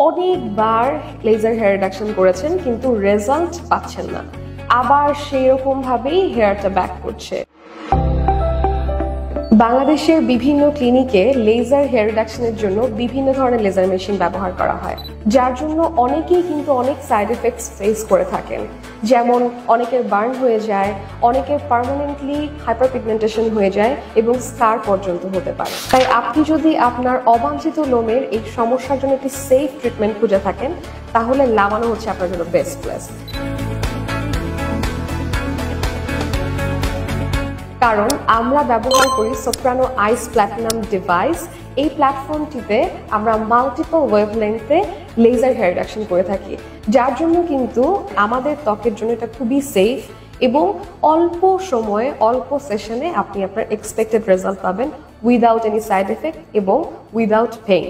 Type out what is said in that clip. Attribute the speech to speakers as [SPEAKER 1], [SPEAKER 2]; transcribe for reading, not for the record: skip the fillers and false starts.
[SPEAKER 1] অনেকবার laser hair reduction করেছেন কিন্তু রেজাল্ট পাচ্ছেন না, আবার সেই রকম ভাবেই হেয়ারটা ব্যাক করছে। বাংলাদেশের বিভিন্ন ক্লিনিকে লেজার হেয়ার রিডাকশনের জন্য বিভিন্ন ধরনের লেজার মেশিন ব্যবহার করা হয়, যার জন্য অনেকেই কিন্তু অনেক সাইড এফেক্টস ফেস করে থাকেন। যেমন অনেকের বার্ন হয়ে যায়, অনেকের পার্মানেন্টলি হাইপারপিগমেন্টেশন হয়ে যায় এবং স্কার পর্যন্ত হতে পারে। তাই আপনি যদি আপনার অবাঞ্ছিত লোমের এই সমস্যার জন্য একটি সেফ ট্রিটমেন্ট খুঁজে থাকেন, তাহলে লামানো হচ্ছে আপনার জন্য বেস্ট প্লেস। কারণ আমরা ব্যবহার করি সোপ্রানো আইস প্ল্যাটিনাম ডিভাইস। এই প্ল্যাটফর্মটিতে আমরা মাল্টিপল ওয়েভলেন্থে লেজার হেয়ার রিডাকশন করে থাকি, যার জন্য কিন্তু আমাদের ত্বকের জন্য এটা খুবই সেফ এবং অল্প সময়ে অল্প সেশনে আপনি আপনার এক্সপেক্টেড রেজাল্ট পাবেন উইদাউট এনি সাইড এফেক্ট এবং উইদাউট পেইন।